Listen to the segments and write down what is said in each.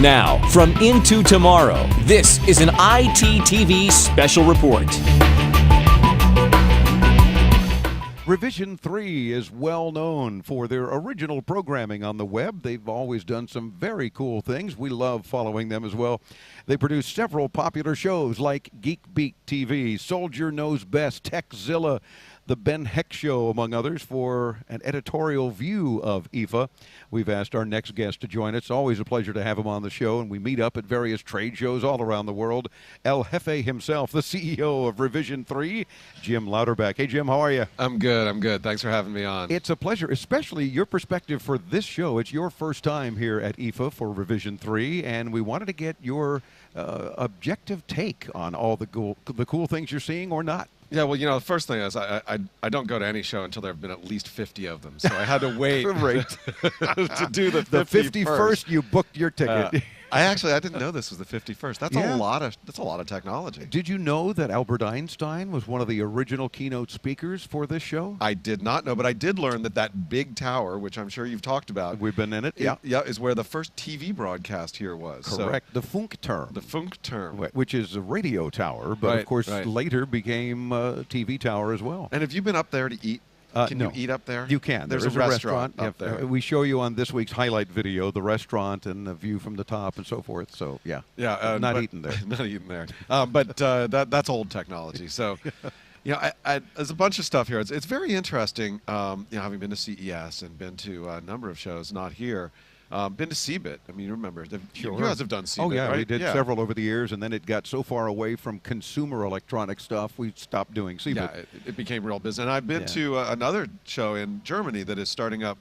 Now, from Into Tomorrow, this is an ITTV special report. Revision3 is well known for their original programming on the web. They've always done some very cool things. We love following them as well. They produce several popular shows like Geek Beat TV, Soldier Knows Best, Techzilla, The Ben Heck Show, among others, for an editorial view of IFA. We've asked our next guest to join us. It's always a pleasure to have him on the show, and we meet up at various trade shows all around the world. El Jefe himself, the CEO of Revision3, Jim Louderback. Hey, Jim, how are you? I'm good. Thanks for having me on. It's a pleasure, especially your perspective for this show. It's your first time here at IFA for Revision3, and we wanted to get your objective take on all the cool things you're seeing or not. Yeah, well, the first thing is I don't go to any show until there have been at least 50 of them. So I had to wait to do the 51st. You booked your ticket. I didn't know this was the 51st. That's a lot of technology. Did you know that Albert Einstein was one of the original keynote speakers for this show? I did not know, but I did learn that big tower, which I'm sure you've talked about. We've been in it. Is where the first TV broadcast here was. Correct. So, the Funkturm. The Funkturm. Which is a radio tower, but of course later became a TV tower as well. And have you been up there to eat? Can you eat up there? You can. There's a restaurant up there. We show you on this week's highlight video the restaurant and the view from the top and so forth. So, not eating there. Not eating there. But that's old technology. So, there's a bunch of stuff here. It's very interesting, having been to CES and been to a number of shows, not here. Been to CeBIT. I mean, you remember, you guys have done CeBIT, Oh, yeah, right? we did several over the years, and then it got so far away from consumer electronic stuff, we stopped doing CeBIT. Yeah, it became real business. And I've been to another show in Germany that is starting up,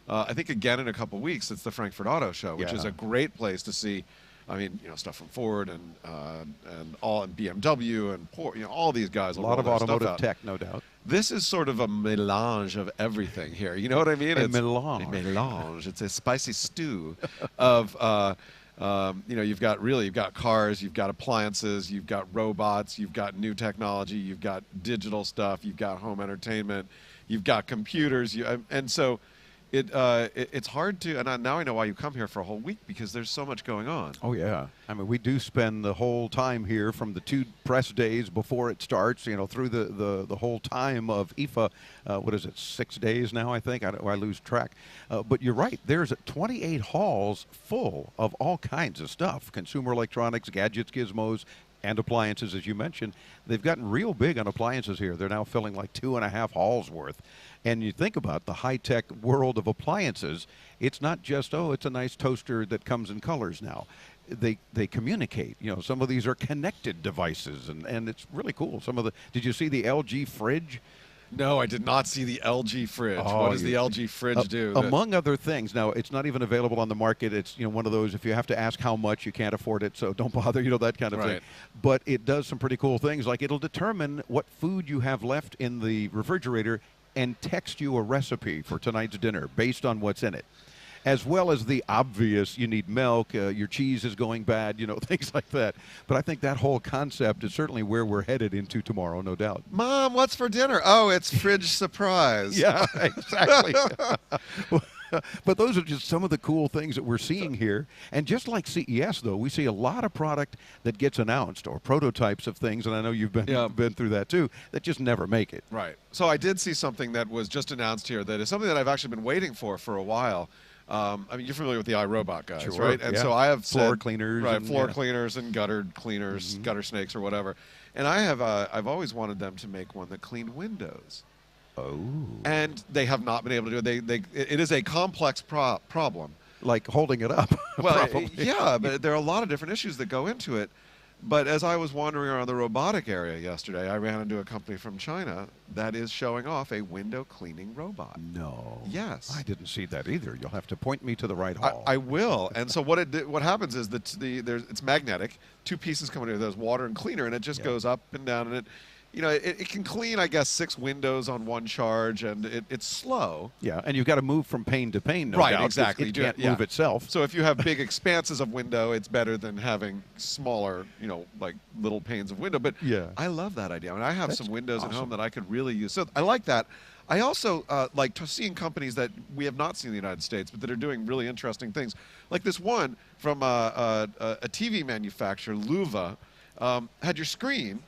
I think, again in a couple weeks. It's the Frankfurt Auto Show, which is a great place to see. I mean, stuff from Ford and BMW and Porsche, all these guys. A lot of automotive tech, no doubt. This is sort of a melange of everything here. You know what I mean? It's melange. A melange. It's a spicy stew of, you've got cars, you've got appliances, you've got robots, you've got new technology, you've got digital stuff, you've got home entertainment, you've got computers, and so. It's hard to, and now I know why you come here for a whole week, because there's so much going on. Oh, yeah. I mean, we do spend the whole time here from the 2 press days before it starts, through the whole time of IFA. What is it, 6 days now, I think? I lose track. But you're right. There's 28 halls full of all kinds of stuff, consumer electronics, gadgets, gizmos, and appliances, as you mentioned. They've gotten real big on appliances here. They're now filling like 2.5 halls worth. And you think about the high-tech world of appliances, it's not just, it's a nice toaster that comes in colors now. They communicate. Some of these are connected devices, and it's really cool. Did you see the LG fridge? No, I did not see the LG fridge. What does the LG fridge do? Among other things. Now, it's not even available on the market. It's one of those, if you have to ask how much, you can't afford it, so don't bother, that kind of thing. But it does some pretty cool things, like it'll determine what food you have left in the refrigerator and text you a recipe for tonight's dinner based on what's in it. As well as the obvious, you need milk, your cheese is going bad, things like that. But I think that whole concept is certainly where we're headed into tomorrow, no doubt. Mom, what's for dinner? Oh, it's fridge surprise. Yeah, exactly. But those are just some of the cool things that we're seeing here. And just like CES, though, we see a lot of product that gets announced or prototypes of things, and I know you've been through that too, that just never make it. Right. So I did see something that was just announced here that is something that I've actually been waiting for a while. I mean, you're familiar with the iRobot guys, right? And so I have floor cleaners, cleaners and gutter cleaners, gutter snakes or whatever. And I've always wanted them to make one that cleaned windows. Oh. And they have not been able to do it. It is a complex problem. Like holding it up. Well, yeah, but there are a lot of different issues that go into it. But as I was wandering around the robotic area yesterday, I ran into a company from China that is showing off a window cleaning robot. No. Yes. I didn't see that either. You'll have to point me to the right hall. I will. And so what happens is that it's magnetic. 2 pieces come in. There's water and cleaner, and it just goes up and down, and it can clean, I guess, 6 windows on one charge, and it's slow. Yeah, and you've got to move from pane to pane, no doubt. Right, exactly. It can't move itself. So if you have big expanses of window, it's better than having smaller, like little panes of window. But I love that idea. I mean, I have some windows at home that I could really use. So I like that. I also like seeing companies that we have not seen in the United States, but that are doing really interesting things. Like this one from a TV manufacturer, Luva, had your screen,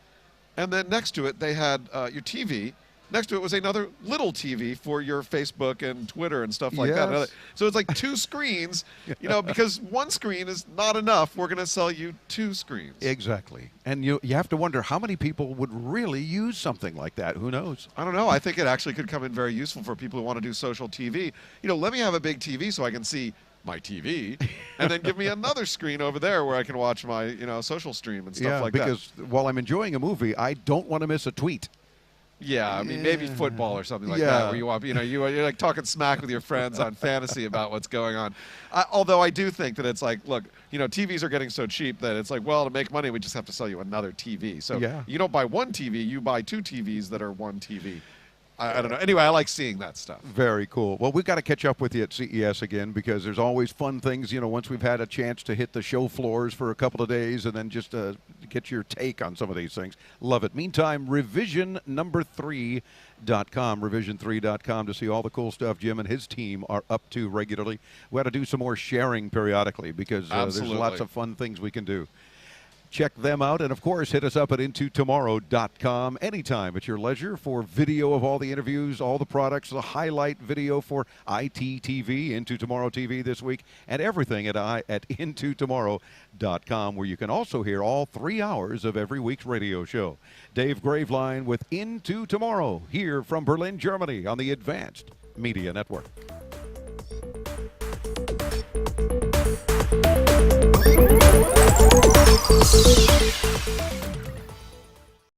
and then next to it they had your TV. Next to it was another little TV for your Facebook and Twitter and stuff like that. So it's like two screens, you know, because one screen is not enough. We're going to sell you two screens. Exactly. And you have to wonder how many people would really use something like that. Who knows? I don't know. I think it actually could come in very useful for people who want to do social TV. You know, let me have a big TV so I can see my TV, and then give me another screen over there where I can watch my, you know, social stream and stuff like that. Because while I'm enjoying a movie, I don't want to miss a tweet. Yeah, I mean, maybe football or something like that, where you want, you know, you're like talking smack with your friends on fantasy about what's going on. Although I do think that it's like, look, you know, TVs are getting so cheap that it's like, well, to make money, we just have to sell you another TV. So you don't buy one TV, you buy two TVs that are one TV. I don't know. Anyway, I like seeing that stuff. Very cool. Well, we've got to catch up with you at CES again, because there's always fun things, you know, once we've had a chance to hit the show floors for a couple of days and then just get your take on some of these things. Love it. Meantime, Revision3.com, Revision3.com, to see all the cool stuff Jim and his team are up to regularly. We got to do some more sharing periodically, because there's lots of fun things we can do. Check them out, and of course, hit us up at intotomorrow.com anytime at your leisure for video of all the interviews, all the products, the highlight video for ITTV, Into Tomorrow TV this week, and everything at intotomorrow.com, where you can also hear all 3 hours of every week's radio show. Dave Graveline with Into Tomorrow, here from Berlin, Germany, on the Advanced Media Network. We'll be right back.